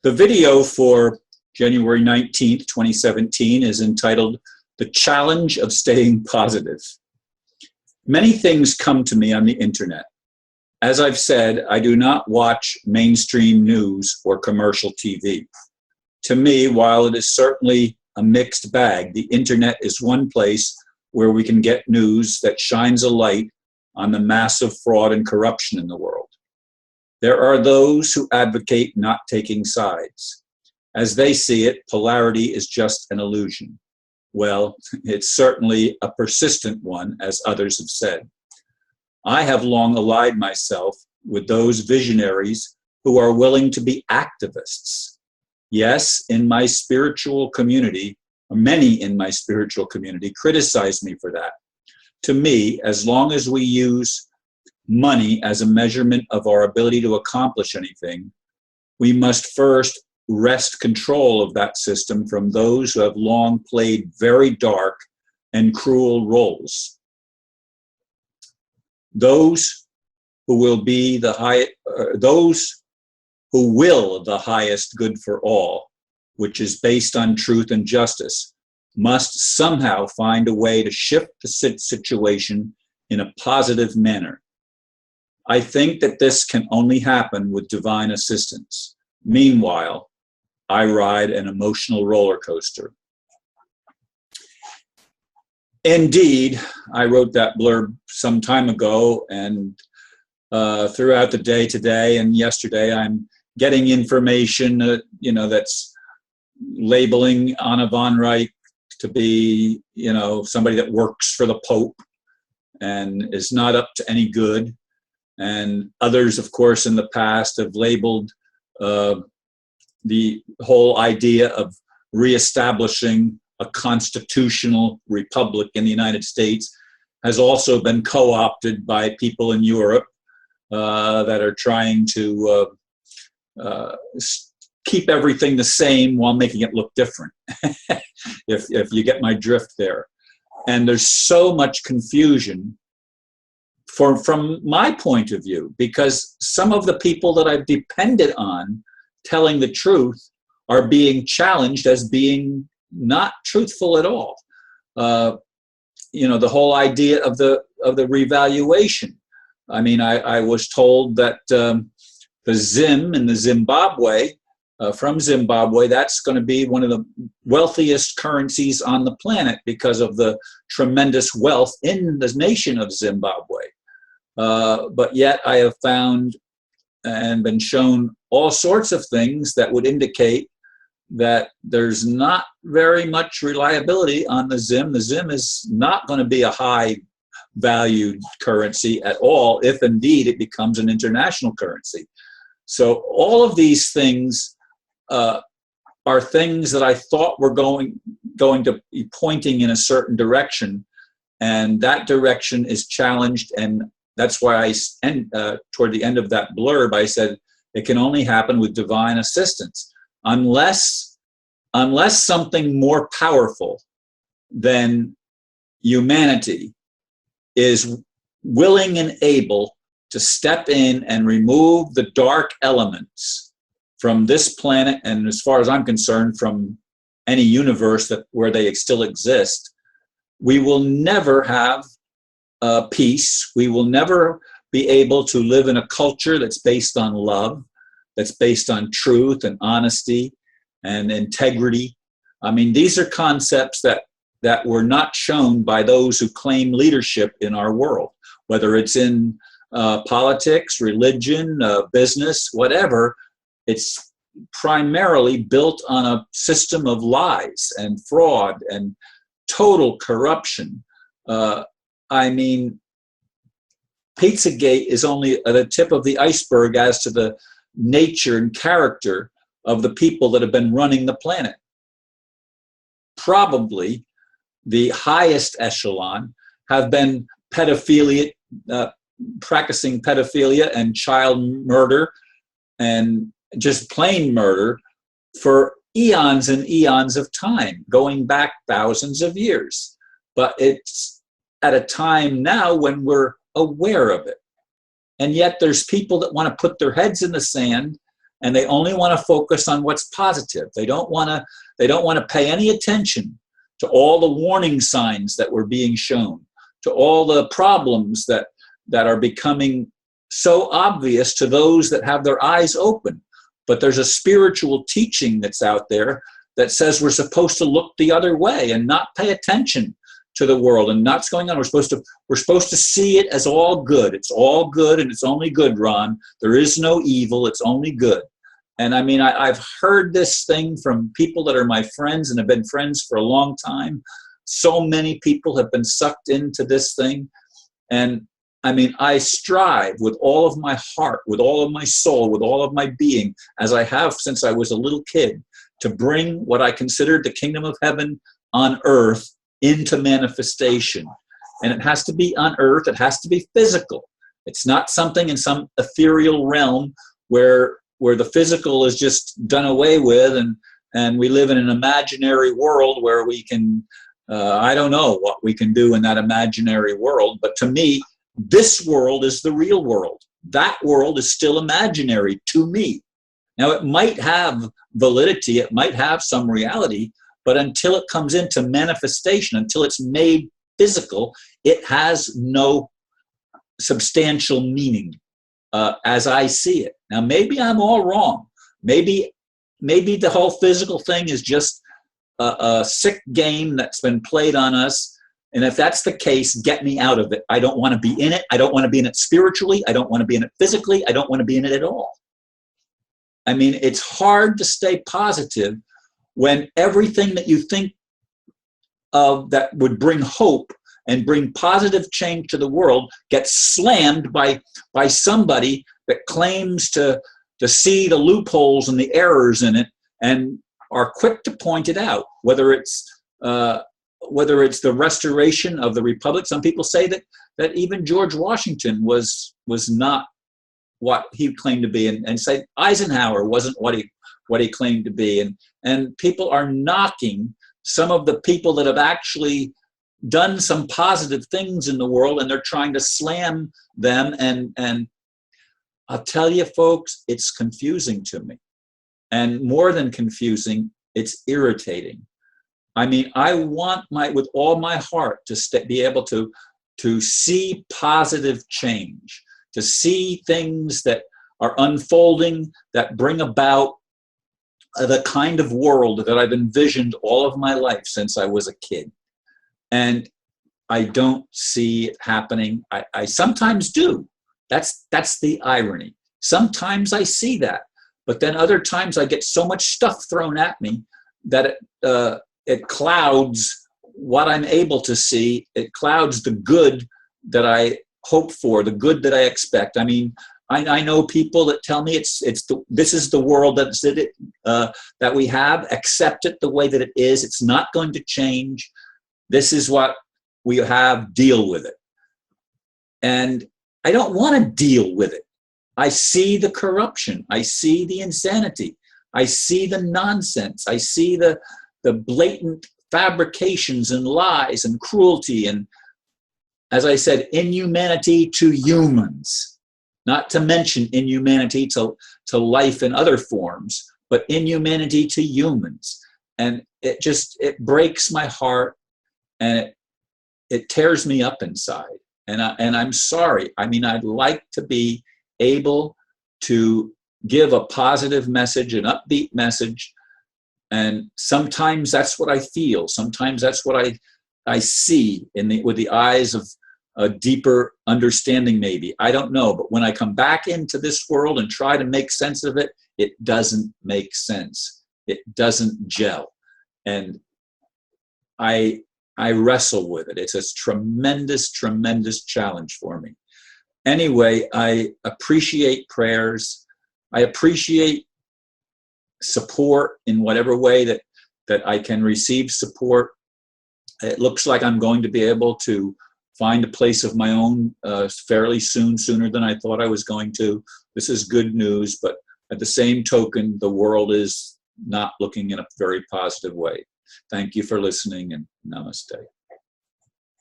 The video for January 19th, 2017 is entitled "The Challenge of Staying Positive." Many things come to me on the internet. As I've said, I do not watch mainstream news or commercial TV. To me, while it is certainly a mixed bag, the internet is one place where we can get news that shines a light on the massive fraud and corruption in the world. There are those who advocate not taking sides. As they see it, polarity is just an illusion. Well, it's certainly a persistent one, as others have said. I have long allied myself with those visionaries who are willing to be activists. Yes, in my spiritual community, many in my spiritual community criticize me for that. To me, as long as we use money as a measurement of our ability to accomplish anything, we must first wrest control of that system from those who have long played very dark and cruel roles. Those who will be the highest good for all, which is based on truth and justice, must somehow find a way to shift the situation in a positive manner. I think that this can only happen with divine assistance. Meanwhile, I ride an emotional roller coaster. Indeed, I wrote that blurb some time ago, and throughout the day today and yesterday, I'm getting information, that's labeling Anna von Reich to be, somebody that works for the Pope and is not up to any good. And others, of course, in the past have labeled the whole idea of reestablishing a constitutional republic in the United States has also been co-opted by people in Europe that are trying to keep everything the same while making it look different, if you get my drift there. And there's so much confusion from my point of view, because some of the people that I've depended on telling the truth are being challenged as being not truthful at all. The whole idea of the revaluation. I mean, I was told that the Zim in the Zimbabwe, from Zimbabwe, that's going to be one of the wealthiest currencies on the planet because of the tremendous wealth in the nation of Zimbabwe. But yet I have found and been shown all sorts of things that would indicate that there's not very much reliability on the Zim. The Zim is not going to be a high valued currency at all, if indeed it becomes an international currency. So all of these things are things that I thought were going to be pointing in a certain direction, and that direction is challenged. And that's why toward the end of that blurb, I said it can only happen with divine assistance, unless something more powerful than humanity is willing and able to step in and remove the dark elements from this planet, and as far as I'm concerned, from any universe where they still exist. We will never have peace. We will never be able to live in a culture that's based on love, that's based on truth and honesty and integrity. I mean, these are concepts that were not shown by those who claim leadership in our world, whether it's in politics, religion, business, whatever. It's primarily built on a system of lies and fraud and total corruption. I mean, Pizzagate is only at the tip of the iceberg as to the nature and character of the people that have been running the planet. Probably the highest echelon have been pedophilia, practicing pedophilia and child murder and just plain murder for eons and eons of time, going back thousands of years. But it's at a time now when we're aware of it. And yet there's people that want to put their heads in the sand and they only want to focus on what's positive. They don't want to pay any attention to all the warning signs that were being shown, to all the problems that are becoming so obvious to those that have their eyes open. But there's a spiritual teaching that's out there that says we're supposed to look the other way and not pay attention to the world and not what's going on. We're supposed to see it as all good. It's all good, and it's only good, Ron. There is no evil. It's only good. And I mean, I've heard this thing from people that are my friends and have been friends for a long time. So many people have been sucked into this thing. And I mean, I strive with all of my heart, with all of my soul, with all of my being, as I have since I was a little kid, to bring what I considered the kingdom of heaven on earth into manifestation. And it has to be on earth. It has to be physical. It's not something in some ethereal realm where the physical is just done away with, and we live in an imaginary world where we can, I don't know what we can do in that imaginary world, but to me, this world is the real world. That world is still imaginary to me. Now, it might have validity, it might have some reality, but until it comes into manifestation, until it's made physical, it has no substantial meaning as I see it. Now, maybe I'm all wrong. Maybe the whole physical thing is just a sick game that's been played on us. And if that's the case, get me out of it. I don't want to be in it. I don't want to be in it spiritually. I don't want to be in it physically. I don't want to be in it at all. I mean, it's hard to stay positive when everything that you think of that would bring hope and bring positive change to the world gets slammed by somebody that claims to see the loopholes and the errors in it and are quick to point it out, whether it's the restoration of the republic. Some people say that even George Washington was not what he claimed to be, and say Eisenhower wasn't what he claimed to be, and people are knocking some of the people that have actually done some positive things in the world, and they're trying to slam them. And I'll tell you, folks, it's confusing to me, and more than confusing, it's irritating. I mean, I want with all my heart to be able to see positive change, to see things that are unfolding, that bring about the kind of world that I've envisioned all of my life since I was a kid. And I don't see it happening. I sometimes do. That's the irony. Sometimes I see that, but then other times I get so much stuff thrown at me that it clouds what I'm able to see. It clouds the good that I hope for, the good that I expect. I mean, I know people that tell me this is the world that we have. Accept it the way that it is. It's not going to change. This is what we have. Deal with it. And I don't want to deal with it. I see the corruption. I see the insanity. I see the nonsense. I see the blatant fabrications and lies and cruelty and, as I said, inhumanity to humans, not to mention inhumanity to life in other forms, but inhumanity to humans. And it breaks my heart, and it tears me up inside. And I'm sorry. I mean, I'd like to be able to give a positive message, an upbeat message. And sometimes that's what I feel. Sometimes that's what I see with the eyes of a deeper understanding, maybe. I don't know. But when I come back into this world and try to make sense of it, it doesn't make sense. It doesn't gel. And I wrestle with it. It's a tremendous, tremendous challenge for me. Anyway, I appreciate prayers. I appreciate support in whatever way that I can receive support. It looks like I'm going to be able to find a place of my own fairly soon, sooner than I thought I was going to. This is good news, but at the same token, the world is not looking in a very positive way. Thank you for listening, and namaste.